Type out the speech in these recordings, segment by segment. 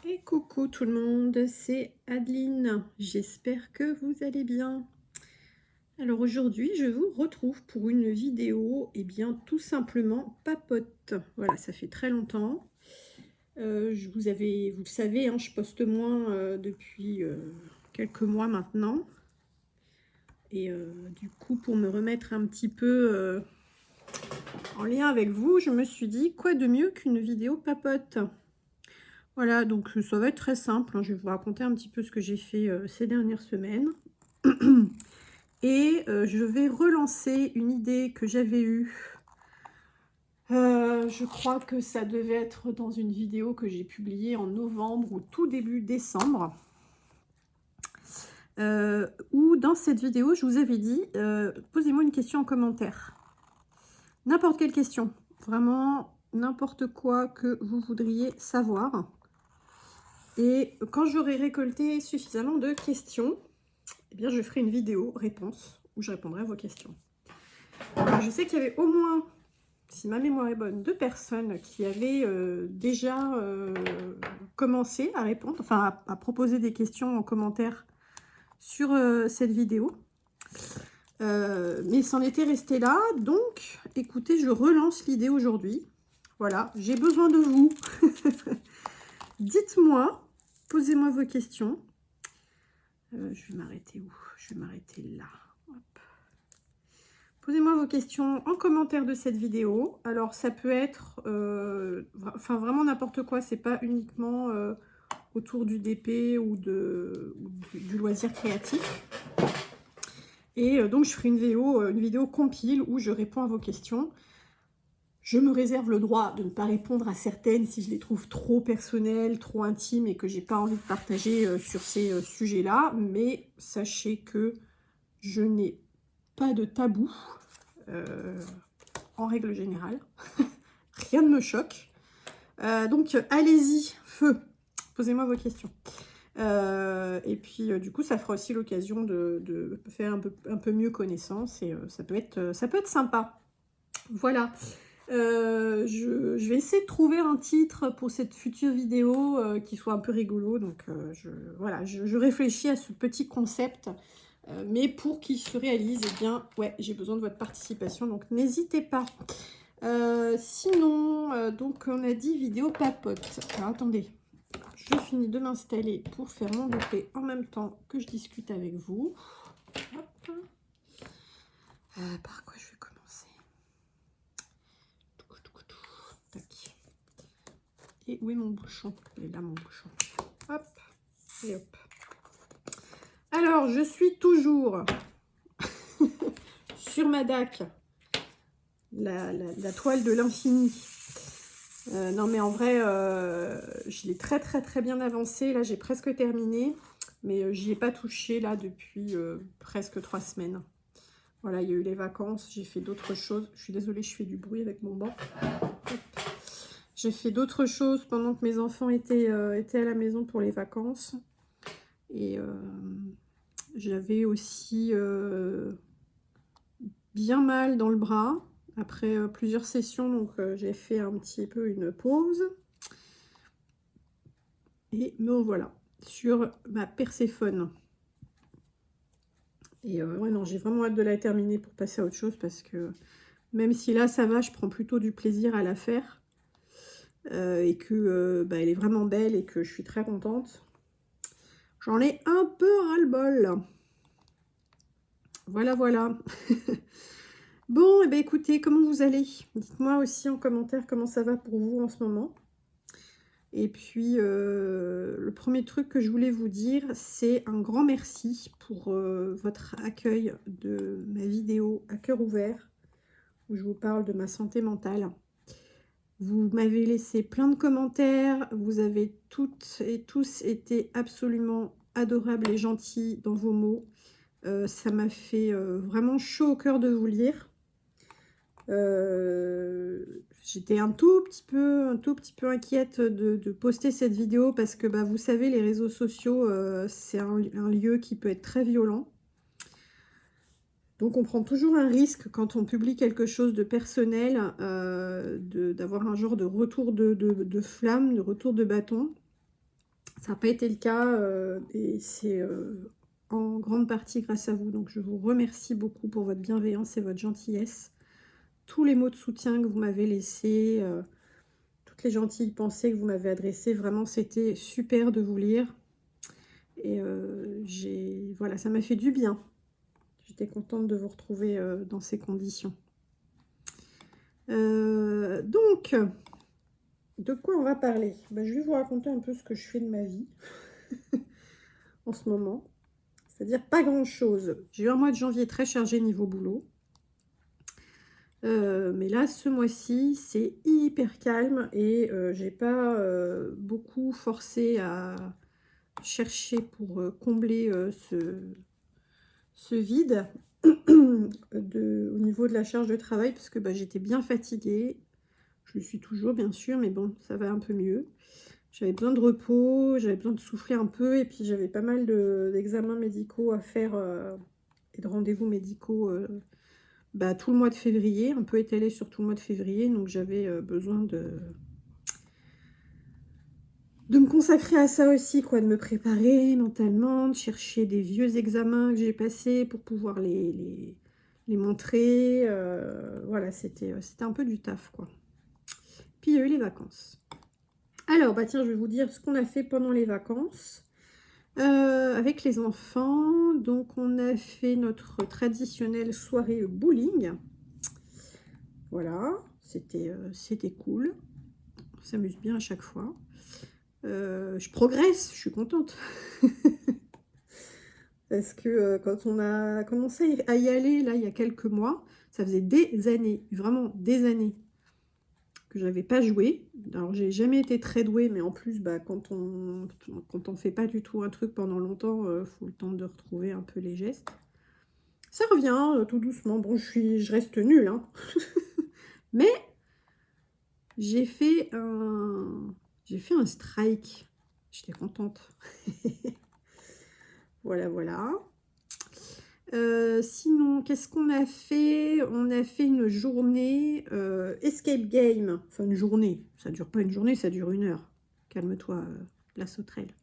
Et coucou tout le monde, c'est Adeline. J'espère que vous allez bien. Alors aujourd'hui, je vous retrouve pour une vidéo, et bien tout simplement papote. Voilà, ça fait très longtemps. Vous le savez, hein, je poste moins depuis quelques mois maintenant. Et du coup, pour me remettre un petit peu en lien avec vous, je me suis dit, quoi de mieux qu'une vidéo papote? Voilà, donc ça va être très simple, hein. Je vais vous raconter un petit peu ce que j'ai fait ces dernières semaines. Et je vais relancer une idée que j'avais eue. Je crois que ça devait être dans une vidéo que j'ai publiée en novembre ou tout début décembre. Où dans cette vidéo, je vous avais dit, posez-moi une question en commentaire. N'importe quelle question. Vraiment, n'importe quoi que vous voudriez savoir. Et quand j'aurai récolté suffisamment de questions, eh bien, je ferai une vidéo réponse où je répondrai à vos questions. Alors, je sais qu'il y avait au moins, si ma mémoire est bonne, 2 personnes qui avaient déjà commencé à répondre, enfin à proposer des questions en commentaire sur cette vidéo. Mais c'en était resté là. Donc, écoutez, je relance l'idée aujourd'hui. Voilà, j'ai besoin de vous. Dites-moi, posez-moi vos questions. Je vais m'arrêter où? Je vais m'arrêter là. Posez-moi vos questions en commentaire de cette vidéo. Alors, ça peut être enfin, vraiment n'importe quoi. C'est pas uniquement autour du DP ou du loisir créatif. Et donc, je ferai une vidéo compile où je réponds à vos questions. Je me réserve le droit de ne pas répondre à certaines si je les trouve trop personnelles, trop intimes et que j'ai pas envie de partager sur ces sujets-là. Mais sachez que je n'ai pas de tabou en règle générale. Rien ne me choque. Donc, allez-y, feu. Posez-moi vos questions. Et puis, du coup, ça fera aussi l'occasion de faire un peu mieux connaissance. Et ça peut être sympa. Voilà. Je vais essayer de trouver un titre pour cette future vidéo qui soit un peu rigolo. Donc, voilà, je réfléchis à ce petit concept. Mais pour qu'il se réalise, eh bien, ouais, j'ai besoin de votre participation. Donc, n'hésitez pas. Sinon, donc on a dit vidéo papote. Alors attendez, je finis de m'installer pour faire mon DP en même temps que je discute avec vous. Hop. Par quoi je vais commencer? Tac. Et où est mon bouchon? Il est là mon bouchon. Hop. Et hop. Alors, je suis toujours sur ma DAC. La toile de l'infini. Non mais en vrai, je l'ai très bien avancé. Là, j'ai presque terminé. Mais j'y ai pas touché là depuis presque 3 semaines. Voilà, il y a eu les vacances. J'ai fait d'autres choses. Je suis désolée, je fais du bruit avec mon banc. J'ai fait d'autres choses pendant que mes enfants étaient à la maison pour les vacances. Et j'avais aussi bien mal dans le bras. Après plusieurs sessions, donc j'ai fait un petit peu une pause. Et me voilà sur ma Perséphone. Et ouais, non, j'ai vraiment hâte de la terminer pour passer à autre chose parce que même si là, ça va, je prends plutôt du plaisir à la faire. Et que bah, elle est vraiment belle et que je suis très contente. J'en ai un peu ras-le-bol. Voilà, voilà. Bon, et bien écoutez, comment vous allez? Dites-moi aussi en commentaire comment ça va pour vous en ce moment. Et puis, le premier truc que je voulais vous dire, c'est un grand merci pour votre accueil de ma vidéo à cœur ouvert, où je vous parle de ma santé mentale. Vous m'avez laissé plein de commentaires, vous avez toutes et tous été absolument adorables et gentils dans vos mots. Ça m'a fait vraiment chaud au cœur de vous lire. J'étais un tout petit peu inquiète de poster cette vidéo parce que bah, vous savez, les réseaux sociaux, c'est un lieu qui peut être très violent. Donc on prend toujours un risque quand on publie quelque chose de personnel, d'avoir un genre de retour de flamme, de retour de bâton. Ça n'a pas été le cas et c'est en grande partie grâce à vous. Donc je vous remercie beaucoup pour votre bienveillance et votre gentillesse. Tous les mots de soutien que vous m'avez laissés, toutes les gentilles pensées que vous m'avez adressées, vraiment c'était super de vous lire. Et voilà, ça m'a fait du bien. J'étais contente de vous retrouver dans ces conditions. Donc, de quoi on va parler? Ben, je vais vous raconter un peu ce que je fais de ma vie en ce moment. C'est-à-dire pas grand-chose. J'ai eu un mois de janvier très chargé niveau boulot. Mais là, ce mois-ci, c'est hyper calme et j'ai pas beaucoup forcé à chercher pour combler ce vide au niveau de la charge de travail parce que bah, j'étais bien fatiguée. Je le suis toujours, bien sûr, mais bon, ça va un peu mieux. J'avais besoin de repos, j'avais besoin de souffler un peu et puis j'avais pas mal d'examens médicaux à faire et de rendez-vous médicaux bah, tout le mois de février, un peu étalé sur tout le mois de février. Donc j'avais besoin de me consacrer à ça aussi, quoi, de me préparer mentalement, de chercher des vieux examens que j'ai passés pour pouvoir les montrer. Voilà, c'était un peu du taf, quoi. Puis il y a eu les vacances. Alors, bah tiens, je vais vous dire ce qu'on a fait pendant les vacances avec les enfants. Donc, on a fait notre traditionnelle soirée bowling. Voilà, c'était cool. On s'amuse bien à chaque fois. Je progresse, je suis contente. Parce que quand on a commencé à y aller, là, il y a quelques mois, ça faisait des années, vraiment des années, que je n'avais pas joué. Alors, j'ai jamais été très douée, mais en plus, bah, quand on fait pas du tout un truc pendant longtemps, faut le temps de retrouver un peu les gestes. Ça revient tout doucement. Bon, je reste nulle, hein. Mais j'ai fait un strike. J'étais contente. Voilà, voilà. Sinon, qu'est-ce qu'on a fait? On a fait une journée escape game. Enfin, une journée. Ça dure pas une journée, ça dure 1 heure. Calme-toi, la sauterelle.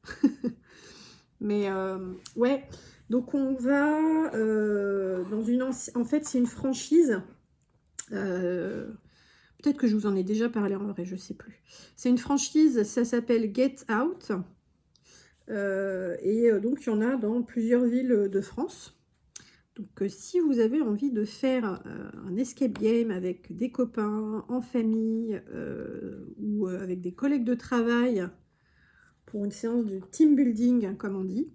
Mais ouais, donc on va dans une... En fait, c'est une franchise. Peut-être que je vous en ai déjà parlé en vrai, je sais plus. C'est une franchise, ça s'appelle Get Out. Donc, il y en a dans plusieurs villes de France. Donc, si vous avez envie de faire un escape game avec des copains, en famille ou avec des collègues de travail pour une séance de team building, hein, comme on dit,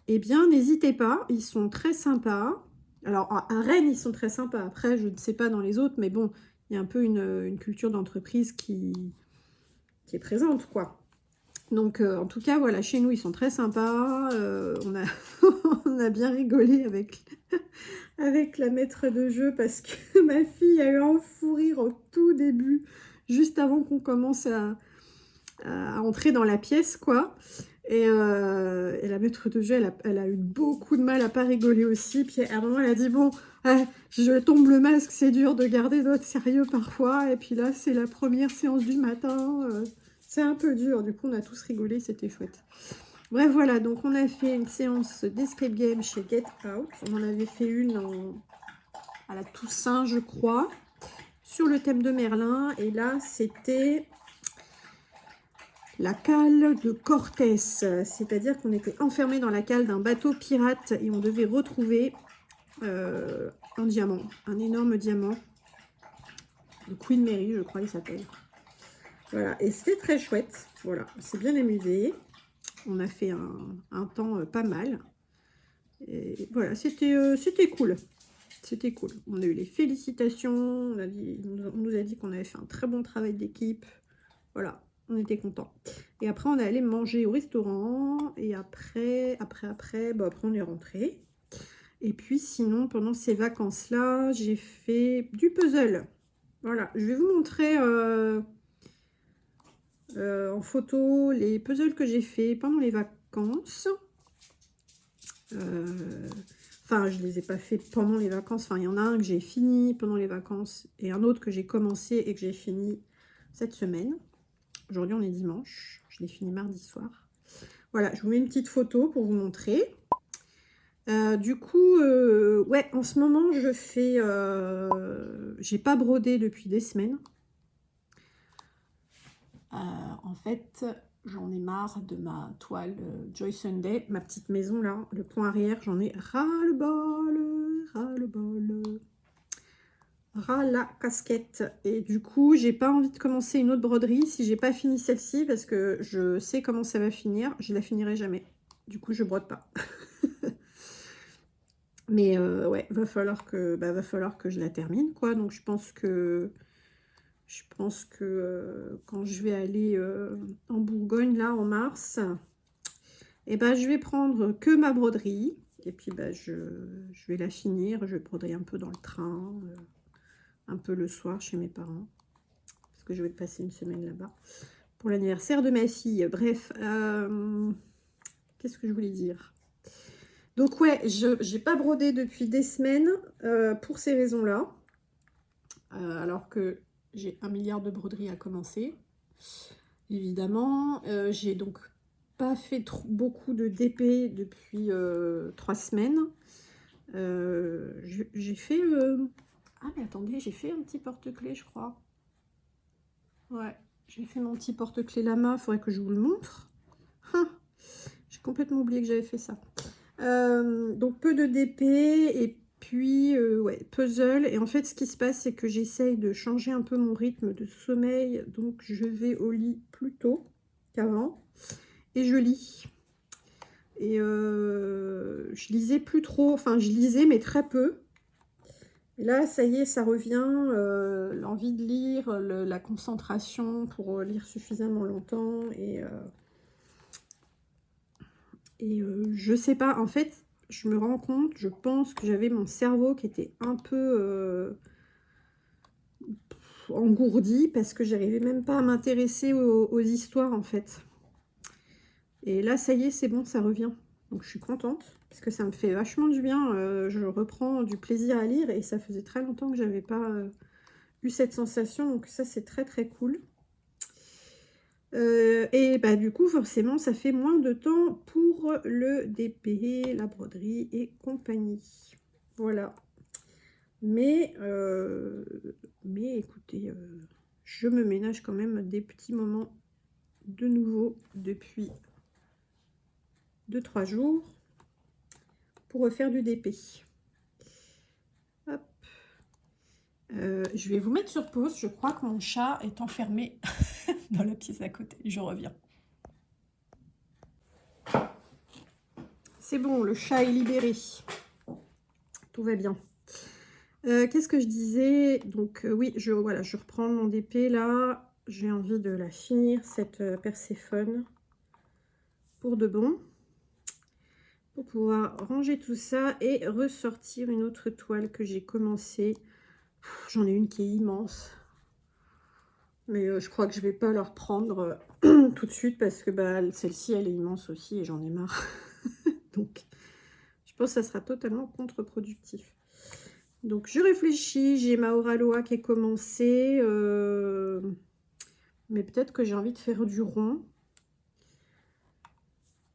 eh bien, n'hésitez pas, ils sont très sympas. Alors, à Rennes, ils sont très sympas. Après, je ne sais pas dans les autres, mais bon, il y a un peu une culture d'entreprise qui est présente, quoi. Donc, en tout cas, voilà, chez nous, ils sont très sympas. On a, on a bien rigolé avec la maître de jeu parce que ma fille a eu un fou rire au tout début, juste avant qu'on commence à entrer dans la pièce, quoi. Et la maître de jeu, elle a eu beaucoup de mal à pas rigoler aussi. Puis à un moment, elle a dit, bon, je tombe le masque, c'est dur de garder notre sérieux parfois. Et puis là, c'est la première séance du matin. C'est un peu dur. Du coup, on a tous rigolé, c'était chouette. Bref, voilà, donc on a fait une séance d'escape game chez Get Out. On en avait fait une à la Toussaint, je crois, sur le thème de Merlin. Et là, c'était la cale de Cortés, c'est-à-dire qu'on était enfermé dans la cale d'un bateau pirate et on devait retrouver un diamant, un énorme diamant, le Queen Mary, je crois il s'appelle. Voilà, et c'était très chouette, voilà, on s'est bien amusé, on a fait un temps pas mal, et voilà, c'était cool. C'était cool. On a eu les félicitations, on nous a dit qu'on avait fait un très bon travail d'équipe, voilà. On était contents. Et après, on est allé manger au restaurant. Et après, on est rentré. Et puis, sinon, pendant ces vacances-là, j'ai fait du puzzle. Voilà, je vais vous montrer en photo les puzzles que j'ai fait pendant les vacances. Enfin, je ne les ai pas fait pendant les vacances. Enfin, il y en a un que j'ai fini pendant les vacances et un autre que j'ai commencé et que j'ai fini cette semaine. Aujourd'hui, on est dimanche. Je l'ai fini mardi soir. Voilà, je vous mets une petite photo pour vous montrer. Du coup, ouais, en ce moment, je fais... j'ai pas brodé depuis des semaines. En fait, j'en ai marre de ma toile Joy Sunday, ma petite maison là, le point arrière, j'en ai ras-le-bol, ras-le-bol, ras la casquette. Et du coup, j'ai pas envie de commencer une autre broderie si j'ai pas fini celle-ci parce que je sais comment ça va finir, je la finirai jamais. Du coup, je brode pas. Mais ouais, va falloir que je la termine, quoi. Donc je pense que quand je vais aller en Bourgogne là en mars, et ben je vais prendre que ma broderie et puis je vais la finir. Je vais broder un peu dans le train, un peu le soir chez mes parents parce que je vais passer une semaine là-bas pour l'anniversaire de ma fille. Bref, qu'est-ce que je voulais dire? Donc ouais, je n'ai pas brodé depuis des semaines pour ces raisons-là. Alors que j'ai 1 milliard de broderies à commencer. Évidemment, j'ai donc pas fait beaucoup de DP depuis 3 semaines. J'ai fait... Ah mais attendez, j'ai fait un petit porte-clés, je crois. Ouais, j'ai fait mon petit porte-clés Lama, il faudrait que je vous le montre. Hein, j'ai complètement oublié que j'avais fait ça. Donc peu de DP et puis ouais, puzzle. Et en fait, ce qui se passe, c'est que j'essaye de changer un peu mon rythme de sommeil. Donc je vais au lit plus tôt qu'avant et je lis. Et je lisais plus trop, enfin je lisais mais très peu. Et là, ça y est, ça revient, l'envie de lire, la concentration pour lire suffisamment longtemps. Et je sais pas, en fait, je me rends compte, je pense que j'avais mon cerveau qui était un peu engourdi parce que j'arrivais même pas à m'intéresser aux histoires, en fait. Et là, ça y est, c'est bon, ça revient. Donc, je suis contente parce que ça me fait vachement du bien. Je reprends du plaisir à lire et ça faisait très longtemps que j'avais pas eu cette sensation. Donc, ça, c'est très, très cool. Et bah du coup forcément ça fait moins de temps pour le DP, la broderie et compagnie. Voilà. Mais écoutez, je me ménage quand même des petits moments de nouveau depuis 2-3 jours pour refaire du DP. Hop. Je vais vous mettre sur pause. Je crois que mon chat est enfermé dans la pièce à côté. Je reviens. C'est bon, le chat est libéré. Tout va bien. Qu'est-ce que je disais? Donc oui, voilà, je reprends mon DP là. J'ai envie de la finir, cette Perséphone, pour de bon. Pour pouvoir ranger tout ça et ressortir une autre toile que j'ai commencé. J'en ai une qui est immense. Mais je crois que je vais pas la reprendre tout de suite parce que celle-ci, elle est immense aussi et j'en ai marre. Donc, je pense que ça sera totalement contre-productif. Donc, je réfléchis. J'ai ma Oraloa qui est commencée. Mais peut-être que j'ai envie de faire du rond.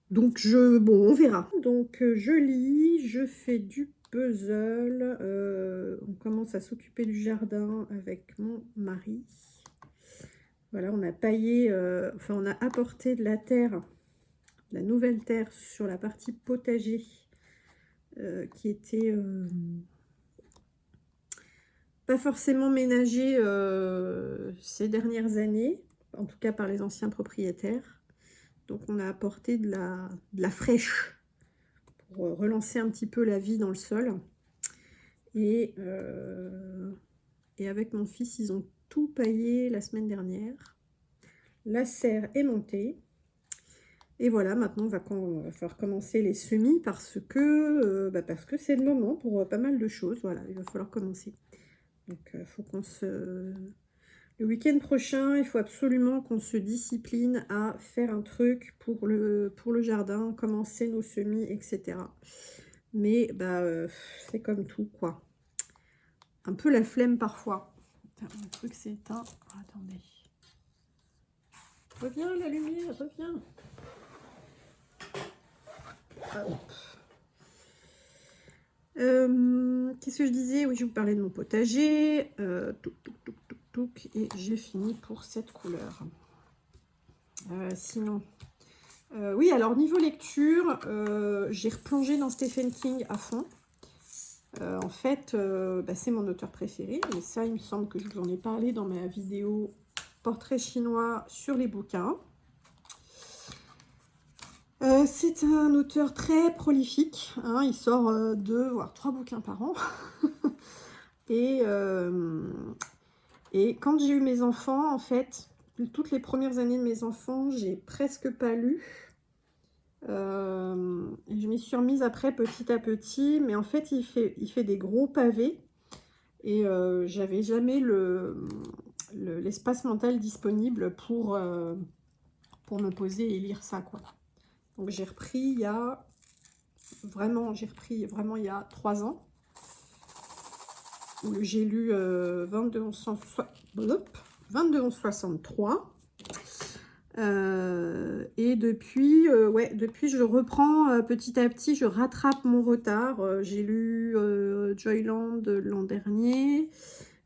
Donc, bon, on verra. Donc, je lis. Je fais du puzzle. On commence à s'occuper du jardin avec mon mari. Voilà, on a paillé, enfin on a apporté de la terre, de la nouvelle terre sur la partie potager qui était pas forcément ménagée ces dernières années, en tout cas par les anciens propriétaires. Donc on a apporté de la fraîche pour relancer un petit peu la vie dans le sol. Et avec mon fils, ils ont tout paillé la semaine dernière. La serre est montée. Et voilà, maintenant, il va falloir commencer les semis parce que c'est le moment pour pas mal de choses. Voilà, il va falloir commencer. Donc, il faut qu'on se... Le week-end prochain, il faut absolument qu'on se discipline à faire un truc pour le jardin, commencer nos semis, etc. Mais, c'est comme tout, quoi. Un peu la flemme parfois. Putain, le truc s'est éteint. Oh, attendez. Reviens, la lumière, reviens. Qu'est-ce que je disais? Oui, je vous parlais de mon potager. Et j'ai fini pour cette couleur. Sinon, oui, alors niveau lecture, j'ai replongé dans Stephen King à fond. En fait, c'est mon auteur préféré. Et ça, il me semble que je vous en ai parlé dans ma vidéo portrait chinois sur les bouquins. C'est un auteur très prolifique, hein, il sort 2 voire 3 bouquins par an. et quand j'ai eu mes enfants, en fait, toutes les premières années de mes enfants, j'ai presque pas lu. Je m'y suis remise après petit à petit, mais en fait, il fait des gros pavés. Et j'avais jamais l'espace mental disponible pour me poser et lire ça, quoi. Donc j'ai repris il y a vraiment il y a 3 ans. Où j'ai lu 22 1163. Et depuis, depuis je reprends petit à petit, je rattrape mon retard. J'ai lu Joyland l'an dernier.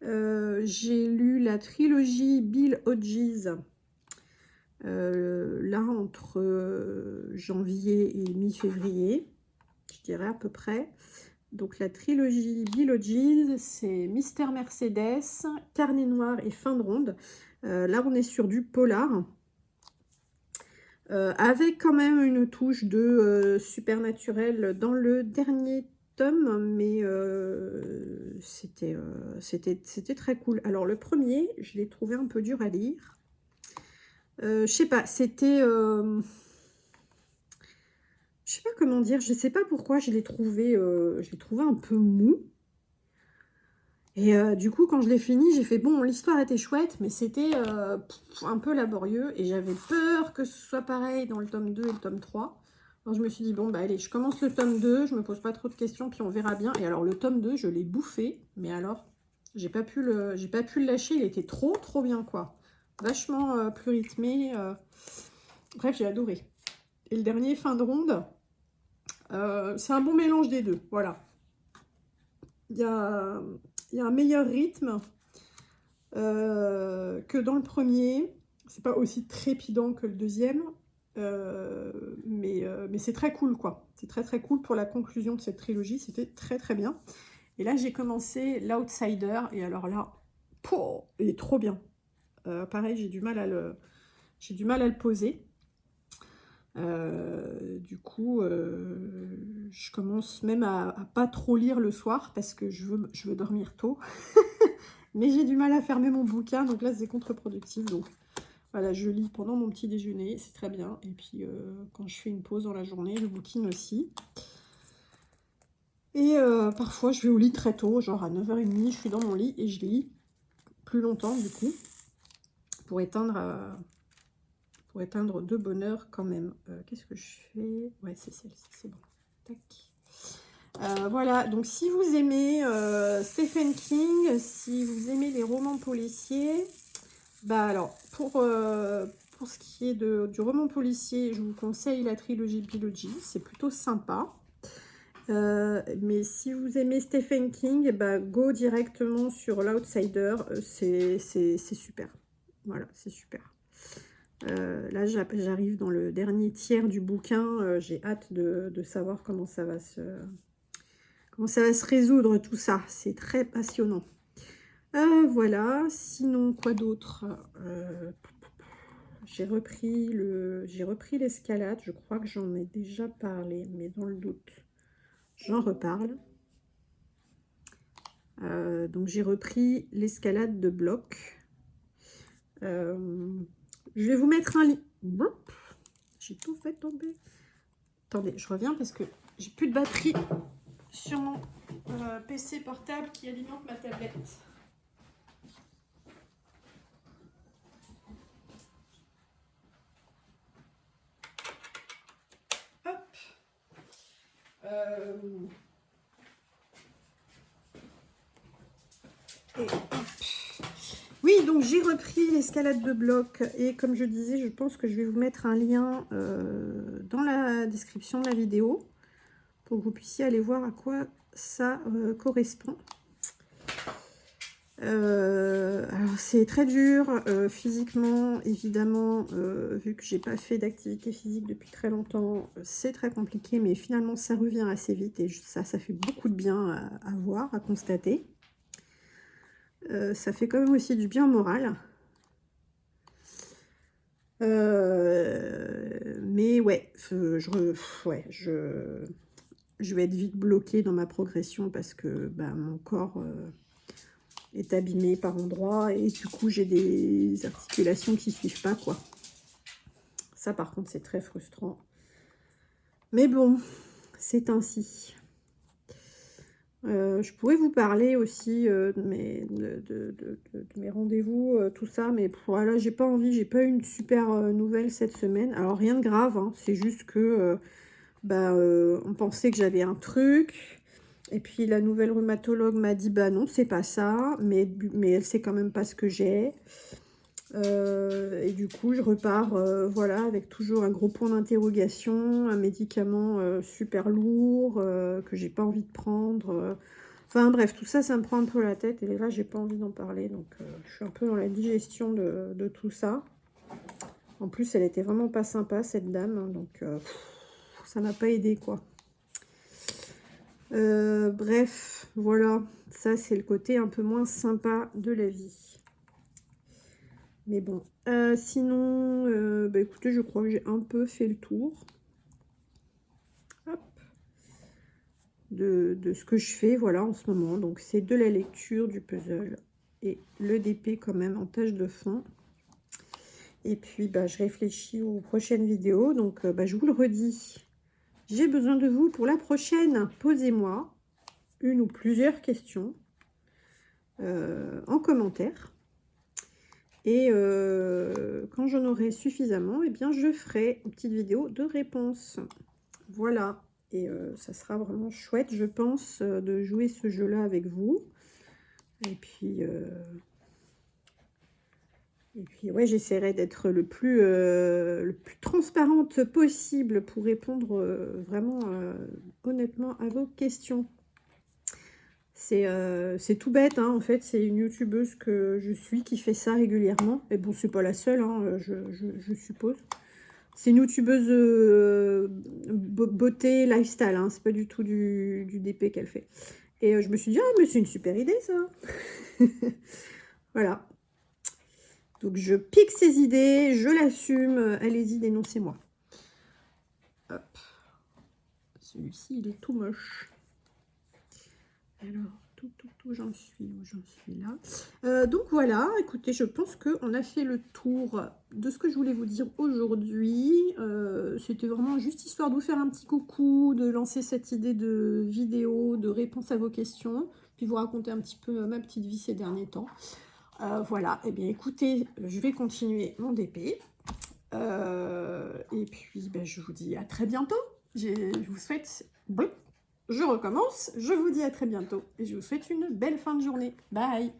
J'ai lu la trilogie Bill Hodges. Là, entre janvier et mi-février, je dirais à peu près. Donc la trilogie Bill Hodges, c'est Mystère Mercedes, Carnet Noir et Fin de Ronde. Là, on est sur du polar. Avec quand même une touche de supernaturel dans le dernier tome, mais c'était très cool. Alors le premier, je l'ai trouvé un peu dur à lire. Je sais pas, c'était... je sais pas comment dire, je sais pas pourquoi je l'ai trouvé un peu mou. Et du coup, quand je l'ai fini, j'ai fait, bon, l'histoire était chouette, mais c'était un peu laborieux. Et j'avais peur que ce soit pareil dans le tome 2 et le tome 3. Alors je me suis dit, bon, bah allez, je commence le tome 2, je me pose pas trop de questions, puis on verra bien. Et alors le tome 2, je l'ai bouffé, mais alors, j'ai pas pu le lâcher, il était trop bien, quoi. Vachement plus rythmé. Bref, j'ai adoré. Et le dernier, Fin de Ronde, c'est un bon mélange des deux, voilà. Il y a un meilleur rythme que dans le premier. C'est pas aussi trépidant que le deuxième, mais c'est très cool, quoi. C'est très cool pour la conclusion de cette trilogie. C'était très bien. Et là, j'ai commencé l'Outsider, et alors là, il est trop bien. Pareil, j'ai du mal à le poser. Du coup, je commence même à pas trop lire le soir parce que je veux dormir tôt. Mais j'ai du mal à fermer mon bouquin, donc là c'est contre-productif. Donc voilà, je lis pendant mon petit déjeuner, c'est très bien. Et puis quand je fais une pause dans la journée, je bouquine aussi. Et parfois je vais au lit très tôt, genre à 9h30, je suis dans mon lit et je lis plus longtemps du coup, pour éteindre de bonheur quand même. Qu'est-ce que je fais? Ouais, c'est celle-ci, c'est bon. Tac. Voilà, donc si vous aimez Stephen King, si vous aimez les romans policiers, bah alors, pour ce qui est du roman policier, je vous conseille la trilogie Bill Hodges, c'est plutôt sympa. Mais si vous aimez Stephen King, bah, go directement sur l'Outsider, c'est super. Voilà, c'est super. Là, j'arrive dans le dernier tiers du bouquin. J'ai hâte de savoir comment ça va se résoudre, tout ça. C'est très passionnant. Voilà. Sinon, quoi d'autre? J'ai repris l'escalade. Je crois que j'en ai déjà parlé, mais dans le doute, j'en reparle. Donc, j'ai repris l'escalade de bloc. Je vais vous mettre un lien. J'ai tout fait tomber. Attendez, je reviens parce que j'ai plus de batterie sur mon PC portable qui alimente ma tablette. Hop. Et hop. Oui, donc j'ai repris l'escalade de blocs et comme je disais, je pense que je vais vous mettre un lien dans la description de la vidéo pour que vous puissiez aller voir à quoi ça correspond. Alors c'est très dur physiquement, évidemment, vu que j'ai pas fait d'activité physique depuis très longtemps, c'est très compliqué, mais finalement ça revient assez vite et ça fait beaucoup de bien à voir, à constater. Ça fait quand même aussi du bien au moral. Mais ouais, je vais être vite bloquée dans ma progression parce que bah, mon corps est abîmé par endroits et du coup j'ai des articulations qui suivent pas, quoi. Ça par contre c'est très frustrant. Mais bon, c'est ainsi. Je pourrais vous parler aussi de mes rendez-vous, tout ça, mais voilà, j'ai pas envie, j'ai pas eu une super nouvelle cette semaine. Alors rien de grave, hein, c'est juste que on pensait que j'avais un truc, et puis la nouvelle rhumatologue m'a dit bah non, c'est pas ça, mais elle sait quand même pas ce que j'ai. Et du coup, je repars voilà, avec toujours un gros point d'interrogation, un médicament super lourd que j'ai pas envie de prendre. Enfin bref, tout ça, ça me prend un peu la tête. Et là, j'ai pas envie d'en parler. Donc, je suis un peu dans la digestion de tout ça. En plus, elle était vraiment pas sympa, cette dame. Hein, donc, ça m'a pas aidé, quoi. Bref, voilà. Ça, c'est le côté un peu moins sympa de la vie. Mais bon, sinon, écoutez, je crois que j'ai un peu fait le tour. Hop. De ce que je fais, voilà, en ce moment. Donc, c'est de la lecture, du puzzle et le DP quand même en tâche de fond. Et puis, je réfléchis aux prochaines vidéos. Donc, je vous le redis, j'ai besoin de vous pour la prochaine. Posez-moi une ou plusieurs questions en commentaire. Et quand j'en aurai suffisamment, eh bien, je ferai une petite vidéo de réponse. Voilà. Et ça sera vraiment chouette, je pense, de jouer ce jeu-là avec vous. Et puis ouais, j'essaierai d'être le plus transparente possible pour répondre vraiment honnêtement à vos questions. C'est tout bête, hein, en fait, c'est une youtubeuse que je suis qui fait ça régulièrement. Et bon, c'est pas la seule, hein, je suppose. C'est une youtubeuse beauté lifestyle, hein, c'est pas du tout du DP qu'elle fait. Et je me suis dit, ah, mais c'est une super idée, ça. Voilà. Donc, je pique ces idées, je l'assume. Allez-y, dénoncez-moi. Hop. Celui-ci, il est tout moche. Alors, j'en suis où? J'en suis là. Donc voilà, écoutez, je pense qu'on a fait le tour de ce que je voulais vous dire aujourd'hui. C'était vraiment juste histoire de vous faire un petit coucou, de lancer cette idée de vidéo, de réponse à vos questions, puis vous raconter un petit peu ma petite vie ces derniers temps. Voilà, et bien écoutez, je vais continuer mon DP. Et puis, je vous dis à très bientôt. Je vous souhaite... Je recommence, je vous dis à très bientôt et je vous souhaite une belle fin de journée. Bye!